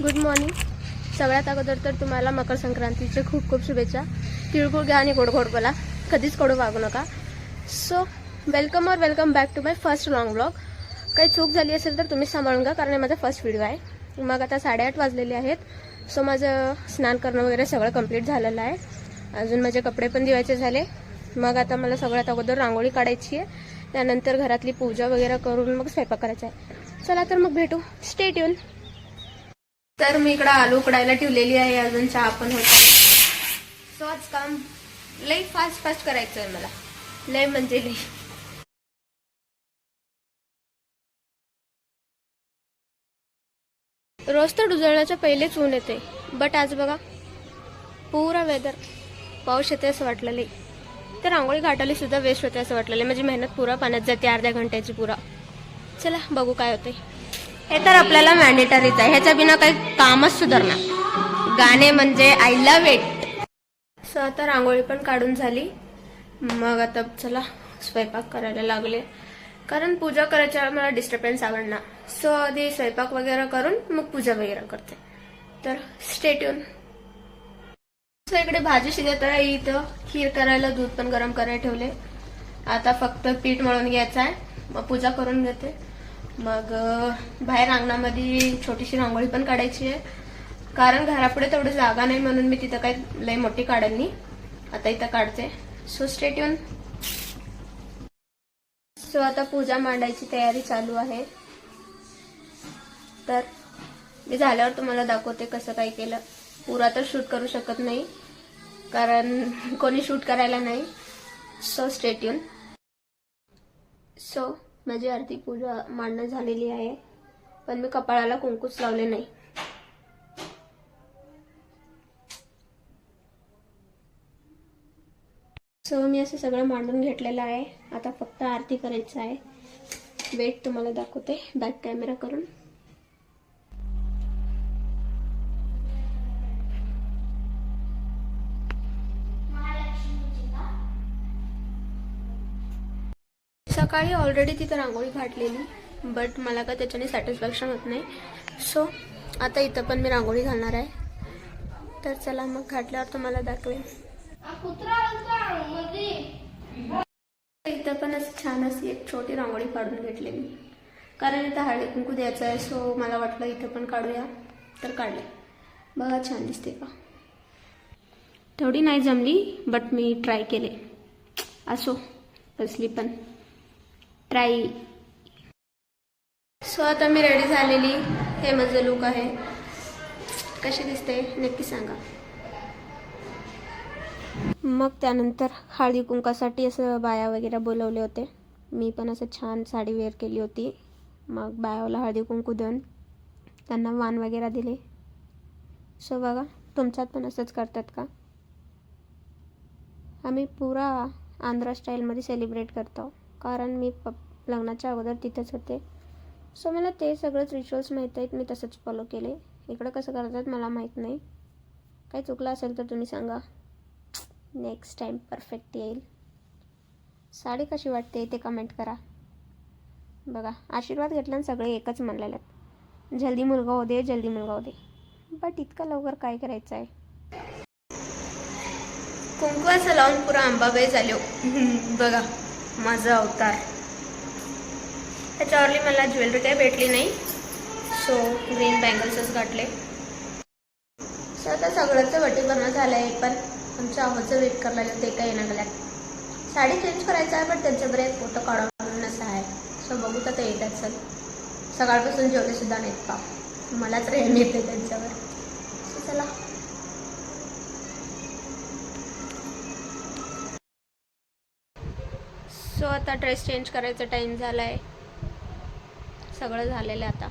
Good morning. सगळ्यात अगोदर तर तुम्हाला मकर संक्रांतीचे खूप खूप शुभेच्छा. तिळगुळ घ्या आणि गोड गोड बोला, कधीच कडू वागू नका. So welcome back to my first long blog. काही चूक झाली असेल तर तुम्ही सांभाळून घ्या, कारण हे माझा फर्स्ट व्हिडिओ आहे. मग आता 8:30 वाजलेले आहेत. सो माझं स्नान करणं वगैरे सगळं कंप्लीट झालेलं आहे. अजून माझे कपडे पण धुवायचे झाले. मग आता मला सगळ्यात अगोदर रांगोळी काढायची आहे. त्यानंतर घरातली पूजा वगैरे करून मग स्वयंपाक करायचा आहे. चला तर मग भेटू. Stay tune. तर मी इकडं आलू उकडायला ठेवलेली आहे. अजून चहा पण होत आहे. सो आज काम लई फास्ट करायचं आहे मला. लई म्हणजे लई. रोज तर उजळण्याच्या पहिलेच ऊन येते, बट आज बघा पुरा वेदर पाऊस येते असं वाटलं लई. तर रांगोळी घाटाली सुद्धा वेस्ट होते असं वाटलेलं. माझी मेहनत पुरा पाण्यात जाते, अर्ध्या घंट्याची पुरा. चला बघू काय होते. हे तर आपल्याला मॅन्डेटरीच आहे, ह्याच्या बिना काही कामच सुधारणार. गाणे म्हणजे आय लव्ह इट. सो आता रांगोळी पण काढून झाली. मग आता चला स्वयंपाक करायला लागले, कारण पूजा करायच्या मला डिस्टर्बन्स आवडणार. सो आधी स्वयंपाक वगैरे करून मग पूजा वगैरे करते. तर स्टे ट्यून. सो इकडे भाजी शिजत आहे. इथं खीर करायला दूध पण गरम करायला ठेवले. आता फक्त पीठ मळून घ्यायचं आहे, मग पूजा करून घेते. मग बाहेर अंगणामध्ये छोटीशी रांगोळी पण काढायची आहे, कारण घरापुढे तेवढी जागा नाही म्हणून मी तिथं काही लई मोठी काढेल नाही. आता इथं काढते. So stay tune. सो आता पूजा मांडायची तयारी चालू आहे. तर मी झाल्यावर तुम्हाला दाखवते कसं काय केलं. पुरा तर शूट करू शकत नाही, कारण कोणी शूट करायला नाही. So stay tune. सो माझी आरती पूजा मांडणं झालेली आहे, पण मी कपाळाला कुंकूच लावले नाही. सो मी असं सगळं मांडून घेतलेलं आहे. आता फक्त आरती करायचं आहे. वेट तुम्हाला दाखवते बॅक कॅमेरा करून. सकाळी ऑलरेडी तिथं रांगोळी घातलेली, बट मला काय त्याच्याने सॅटिस्फॅक्शन होत नाही. सो आता इथं पण मी रांगोळी घालणार आहे. तर चला मग घातल्यावर तुम्हाला दाखवेन. इथं पण असं छान अशी एक छोटी रांगोळी काढून घेतलेली, कारण इथं हळदी कुंकू द्यायचं आहे. सो मला वाटलं इथं पण काढूया, तर काढले. बघा छान दिसते का. थोडी नाही जमली, बट मी ट्राय केले. असो कसली पण ट्राय. सो आता मी रेडी झालेली. हे माझं लुक आहे. कशी दिसते नक्की सांगा. मग त्यानंतर हळदी कुंकासाठी असं बाया वगैरे बोलवले होते. मी पण असं छान साडी वेअर केली होती. मग बायाला हळदी कुंकू देऊन त्यांना वाण वगैरे दिले. सो बघा तुमच्यात पण असंच करतात का. आम्ही पुरा आंध्रा स्टाईलमध्ये सेलिब्रेट करतो, कारण मी लग्नाच्या अगोदर तिथेच होते. सो मला ते सगळंच रिच्युअल्स माहीत आहेत. मी तसंच फॉलो केले. इकडं कसं करतात मला माहीत नाही. काही चुकलं असेल तर तुम्ही सांगा. नेक्स्ट टाइम परफेक्ट येईल. साडी कशी वाटते ते कमेंट करा. बघा आशीर्वाद घेतल्यानं सगळे एकच म्हणलेले आहेत, जल्दी मुलगा हो दे, जल्दी मुलगा हो दे. बट इतकं लवकर काय करायचं आहे. कुंकू असं लावून पुरा अंबाबाई झाले. बघा माझा अवतार. त्याच्यावरली मला ज्वेलरी काही भेटली नाही. सो ग्रीन बँगल्सच घातले. सो आता सगळंच वटीभरणं झालं आहे, पण आमच्या आवाजचं वेट करायला ते काही येणं गेल्यात. साडी चेंज करायचं आहे, बट त्यांच्याबरोबर एक फोटो काढून असं आहे. सो बघू तर ते येतात. सर सकाळपासून जेवले सुद्धा नाहीत का. मलाच रेम येते त्यांच्यावर. सो चला. सो आता ड्रेस चेंज करायचा टाइम झाला आहे. सगळं झालेलं आहे आता.